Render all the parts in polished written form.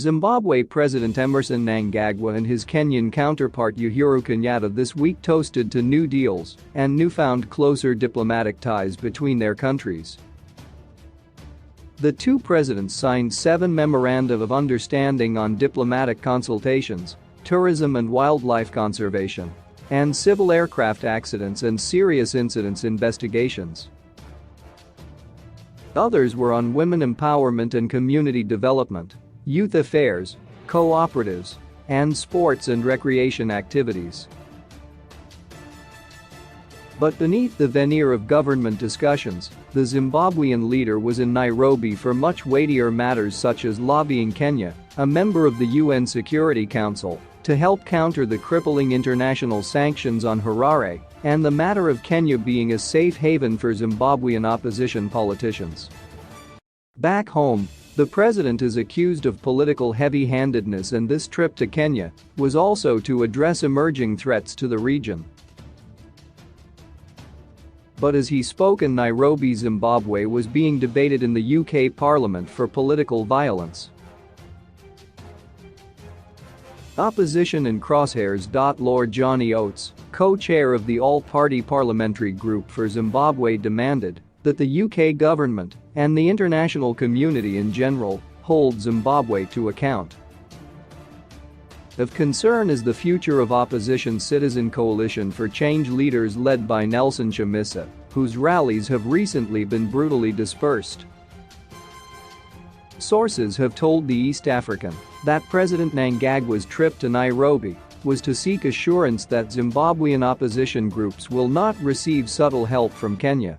Zimbabwe President Emmerson Mnangagwa and his Kenyan counterpart Uhuru Kenyatta this week toasted to new deals and newfound closer diplomatic ties between their countries. The two presidents signed 7 memoranda of understanding on diplomatic consultations, tourism and wildlife conservation, and civil aircraft accidents and serious incidents investigations. Others were on women empowerment and community development, youth affairs, cooperatives, and sports and recreation activities. But beneath the veneer of government discussions, the Zimbabwean leader was in Nairobi for much weightier matters such as lobbying Kenya, a member of the UN Security Council, to help counter the crippling international sanctions on Harare, and the matter of Kenya being a safe haven for Zimbabwean opposition politicians. Back home, the president is accused of political heavy-handedness, and this trip to Kenya was also to address emerging threats to the region. But as he spoke in Nairobi, Zimbabwe was being debated in the UK Parliament for political violence. Opposition in crosshairs. Lord Johnny Oates, co-chair of the All-Party Parliamentary Group for Zimbabwe, demanded that the UK government and the international community in general hold Zimbabwe to account. Of concern is the future of opposition Citizen Coalition for Change leaders led by Nelson Chamisa, whose rallies have recently been brutally dispersed. Sources have told the East African that President Mnangagwa's trip to Nairobi was to seek assurance that Zimbabwean opposition groups will not receive subtle help from Kenya.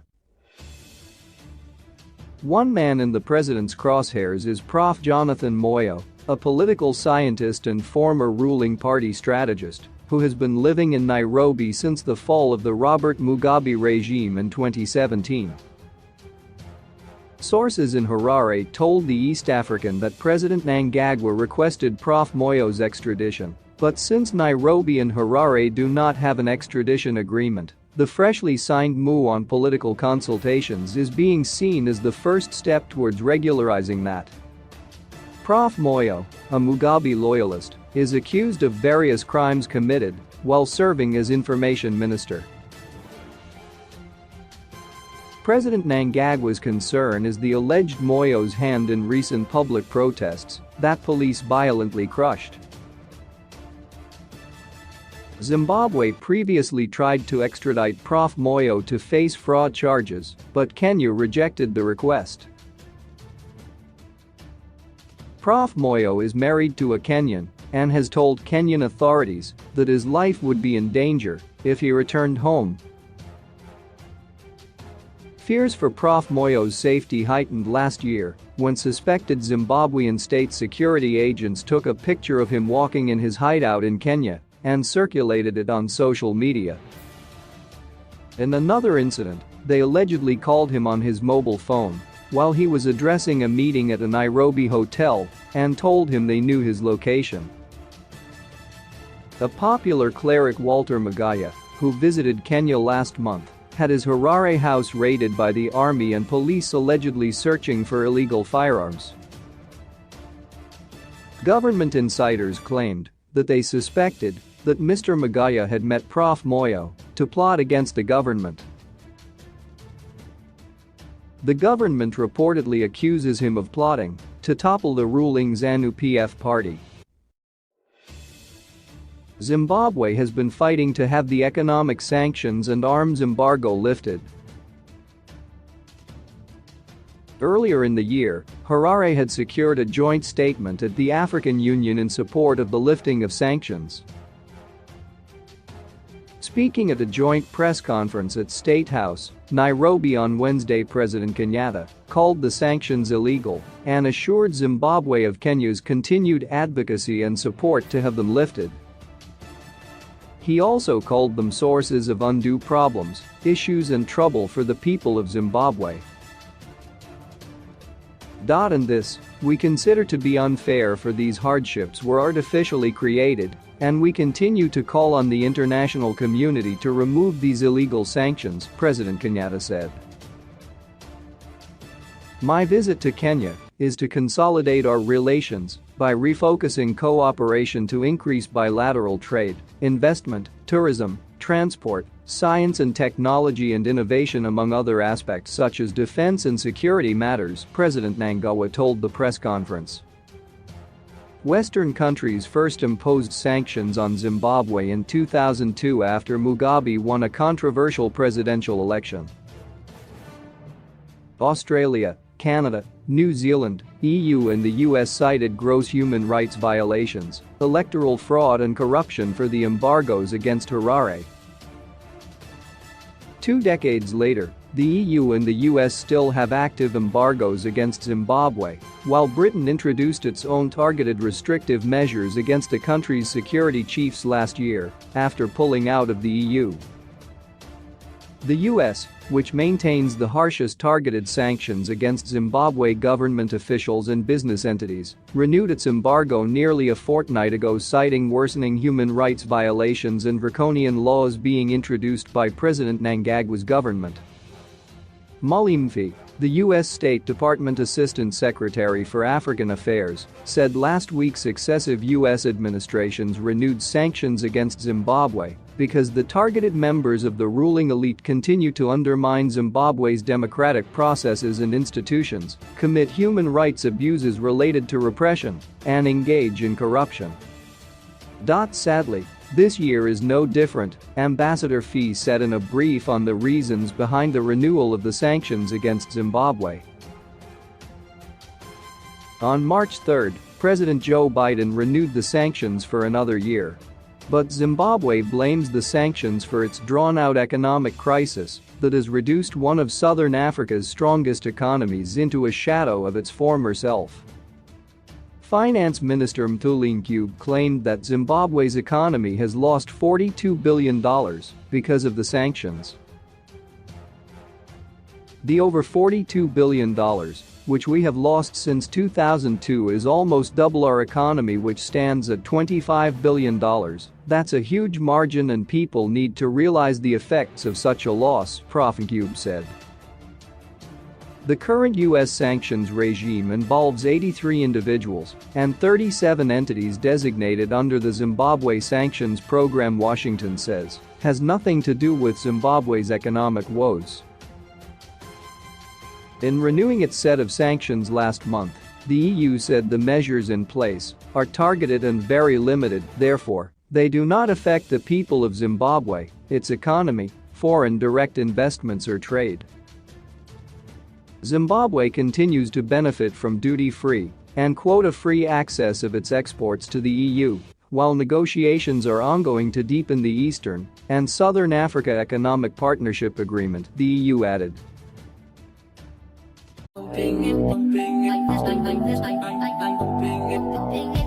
One man in the president's crosshairs is Prof. Jonathan Moyo, a political scientist and former ruling party strategist who has been living in Nairobi since the fall of the Robert Mugabe regime in 2017. Sources in Harare told the East African that President Mnangagwa requested Prof. Moyo's extradition, but since Nairobi and Harare do not have an extradition agreement, the freshly signed MoU on political consultations is being seen as the first step towards regularizing that. Prof. Moyo, a Mugabe loyalist, is accused of various crimes committed while serving as information minister. President Mnangagwa's concern is the alleged Moyo's hand in recent public protests that police violently crushed. Zimbabwe previously tried to extradite Prof. Moyo to face fraud charges, but Kenya rejected the request. Prof. Moyo is married to a Kenyan and has told Kenyan authorities that his life would be in danger if he returned home. Fears for Prof. Moyo's safety heightened last year when suspected Zimbabwean state security agents took a picture of him walking in his hideout in Kenya and circulated it on social media. In another incident, they allegedly called him on his mobile phone while he was addressing a meeting at a Nairobi hotel and told him they knew his location. A popular cleric, Walter Magaya, who visited Kenya last month, had his Harare house raided by the army and police allegedly searching for illegal firearms. Government insiders claimed that they suspected that Mr. Magaya had met Prof. Moyo to plot against the government. The government reportedly accuses him of plotting to topple the ruling ZANU-PF party. Zimbabwe has been fighting to have the economic sanctions and arms embargo lifted. Earlier in the year, Harare had secured a joint statement at the African Union in support of the lifting of sanctions. Speaking at a joint press conference at State House, Nairobi on Wednesday, President Kenyatta called the sanctions illegal and assured Zimbabwe of Kenya's continued advocacy and support to have them lifted. He also called them sources of undue problems, issues and trouble for the people of Zimbabwe. And this, we consider to be unfair, for these hardships were artificially created, and we continue to call on the international community to remove these illegal sanctions, President Kenyatta said. My visit to Kenya is to consolidate our relations by refocusing cooperation to increase bilateral trade, investment, tourism, transport, science and technology and innovation among other aspects such as defense and security matters, President Mnangagwa told the press conference. Western countries first imposed sanctions on Zimbabwe in 2002 after Mugabe won a controversial presidential election. Australia, Canada, New Zealand, EU and the US cited gross human rights violations, electoral fraud and corruption for the embargoes against Harare. 2 decades later, the EU and the US still have active embargoes against Zimbabwe, while Britain introduced its own targeted restrictive measures against the country's security chiefs last year after pulling out of the EU. The US, which maintains the harshest targeted sanctions against Zimbabwe government officials and business entities, renewed its embargo nearly a fortnight ago, citing worsening human rights violations and draconian laws being introduced by President Mnangagwa's government. Molly Mfi, the U.S. State Department Assistant Secretary for African Affairs, said last week successive U.S. administrations renewed sanctions against Zimbabwe because the targeted members of the ruling elite continue to undermine Zimbabwe's democratic processes and institutions, commit human rights abuses related to repression, and engage in corruption. Sadly, this year is no different, Ambassador Fee said in a brief on the reasons behind the renewal of the sanctions against Zimbabwe. On March 3, President Joe Biden renewed the sanctions for another year. But Zimbabwe blames the sanctions for its drawn-out economic crisis that has reduced one of southern Africa's strongest economies into a shadow of its former self. Finance Minister Mnangagwa claimed that Zimbabwe's economy has lost $42 billion because of the sanctions. The over $42 billion, which we have lost since 2002, is almost double our economy, which stands at $25 billion. That's a huge margin and people need to realize the effects of such a loss, Prof. Mnangagwa said. The current U.S. sanctions regime involves 83 individuals and 37 entities designated under the Zimbabwe Sanctions Program. Washington says has nothing to do with Zimbabwe's economic woes. In renewing its set of sanctions last month, the EU said the measures in place are targeted and very limited, therefore, they do not affect the people of Zimbabwe, its economy, foreign direct investments or trade. Zimbabwe continues to benefit from duty-free and quota-free access of its exports to the EU, while negotiations are ongoing to deepen the Eastern and Southern Africa Economic Partnership Agreement, the EU added. Bing it, bing it, bing it, bing it, bing it, bing it.